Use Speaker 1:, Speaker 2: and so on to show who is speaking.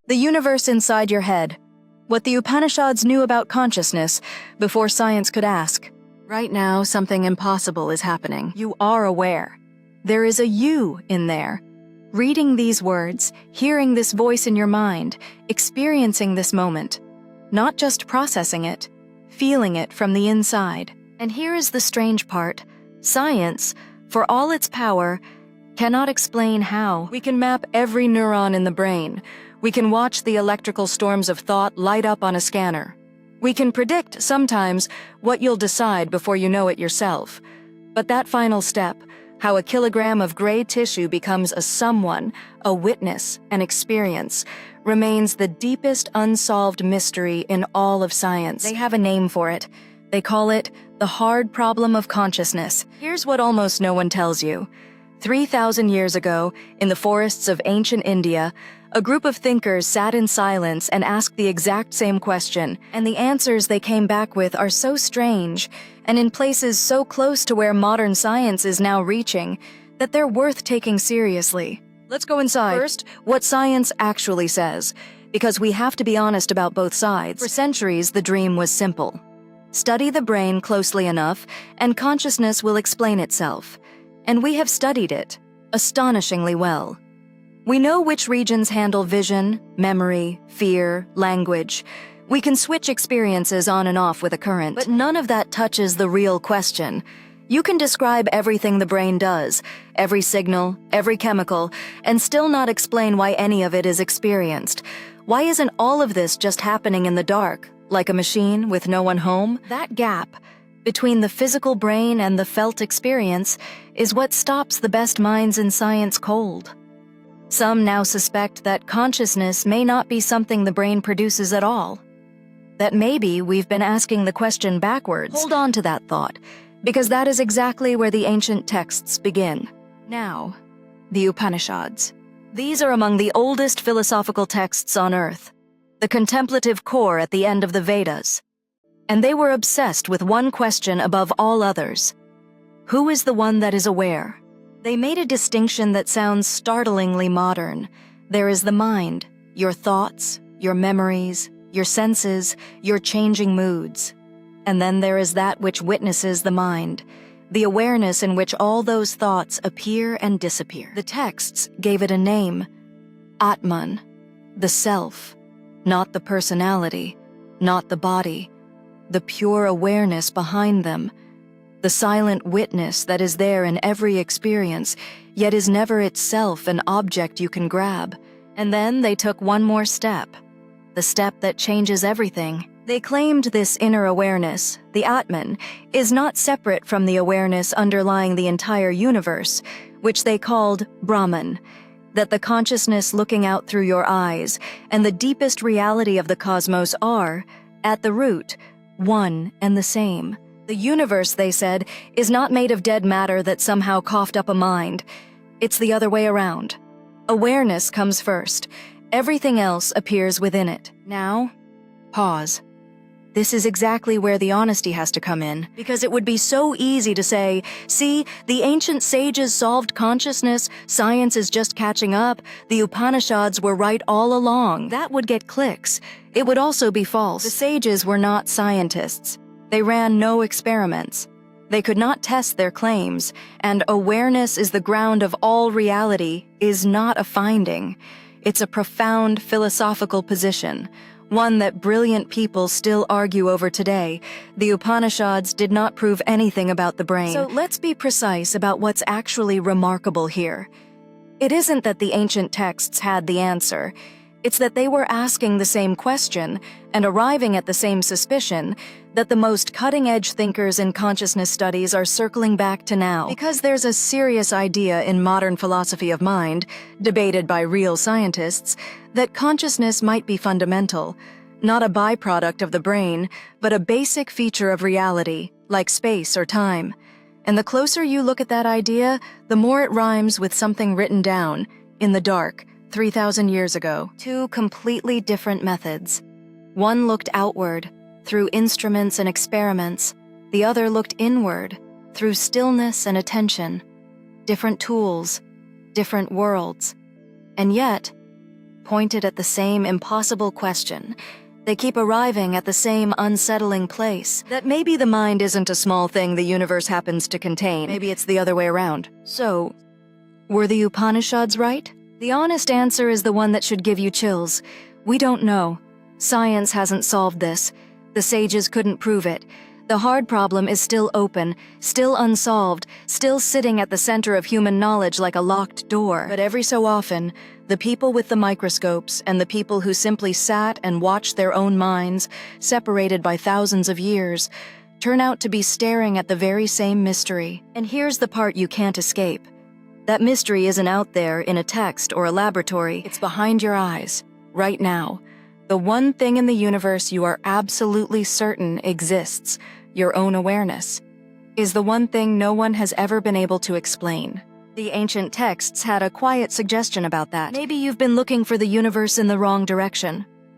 Speaker 1: The universe inside your head. What the Upanishads knew about consciousness before science could ask. Right now, something impossible is happening. You are aware. There is a you in there. Reading these words, hearing this voice in your mind, experiencing this moment. Not just processing it, feeling it from the inside. And here is the strange part. Science, for all its power, cannot explain how. We can map every neuron in the brain. We can watch the electrical storms of thought light up on a scanner. We can predict, sometimes, what you'll decide before you know it yourself. But that final step, how a kilogram of gray tissue becomes a someone, a witness, an experience, remains the deepest unsolved mystery in all of science. They have a name for it. They call it the hard problem of consciousness. Here's what almost no one tells you. 3,000 years ago, in the forests of ancient India, a group of thinkers sat in silence and asked the exact same question, and the answers they came back with are so strange, and in places so close to where modern science is now reaching, that they're worth taking seriously. Let's go inside. First, what science actually says, because we have to be honest about both sides. For centuries, the dream was simple. Study the brain closely enough, and consciousness will explain itself. And we have studied it, astonishingly well. We know which regions handle vision, memory, fear, language. We can switch experiences on and off with a current, but none of that touches the real question. You can describe everything the brain does, every signal, every chemical, and still not explain why any of it is experienced. Why isn't all of this just happening in the dark, like a machine with no one home? That gap between the physical brain and the felt experience is what stops the best minds in science cold. Some now suspect that consciousness may not be something the brain produces at all. That maybe we've been asking the question backwards. Hold on to that thought, because that is exactly where the ancient texts begin. Now, the Upanishads. These are among the oldest philosophical texts on earth, the contemplative core at the end of the Vedas. And they were obsessed with one question above all others. Who is the one that is aware? They made a distinction that sounds startlingly modern. There is the mind, your thoughts, your memories, your senses, your changing moods. And then there is that which witnesses the mind, the awareness in which all those thoughts appear and disappear. The texts gave it a name, Atman, the self, not the personality, not the body, the pure awareness behind them, the silent witness that is there in every experience, yet is never itself an object you can grab. And then they took one more step, the step that changes everything. They claimed this inner awareness, the Atman, is not separate from the awareness underlying the entire universe, which they called Brahman, that the consciousness looking out through your eyes and the deepest reality of the cosmos are, at the root, one and the same. The universe, they said, is not made of dead matter that somehow coughed up a mind. It's the other way around. Awareness comes first. Everything else appears within it. Now, pause. This is exactly where the honesty has to come in, because it would be so easy to say, see, the ancient sages solved consciousness, science is just catching up, the Upanishads were right all along. That would get clicks. It would also be false. The sages were not scientists. They ran no experiments. They could not test their claims, and awareness is the ground of all reality is not a finding. It's a profound philosophical position, one that brilliant people still argue over today. The Upanishads did not prove anything about the brain. So let's be precise about what's actually remarkable here. It isn't that the ancient texts had the answer. It's that they were asking the same question and arriving at the same suspicion that the most cutting-edge thinkers in consciousness studies are circling back to now. Because there's a serious idea in modern philosophy of mind, debated by real scientists, that consciousness might be fundamental, not a byproduct of the brain, but a basic feature of reality, like space or time. And the closer you look at that idea, the more it rhymes with something written down, in the dark, 3,000 years ago. Two completely different methods. One looked outward, through instruments and experiments. The other looked inward, through stillness and attention. Different tools, different worlds. And yet, pointed at the same impossible question. They keep arriving at the same unsettling place. That maybe the mind isn't a small thing the universe happens to contain. Maybe it's the other way around. So, were the Upanishads right? The honest answer is the one that should give you chills. We don't know. Science hasn't solved this. The sages couldn't prove it. The hard problem is still open, still unsolved, still sitting at the center of human knowledge like a locked door. But every so often, the people with the microscopes and the people who simply sat and watched their own minds, separated by thousands of years, turn out to be staring at the very same mystery. And here's the part you can't escape. That mystery isn't out there in a text or a laboratory. It's behind your eyes, right now. The one thing in the universe you are absolutely certain exists, your own awareness, is the one thing no one has ever been able to explain. The ancient texts had a quiet suggestion about that. Maybe you've been looking for the universe in the wrong direction.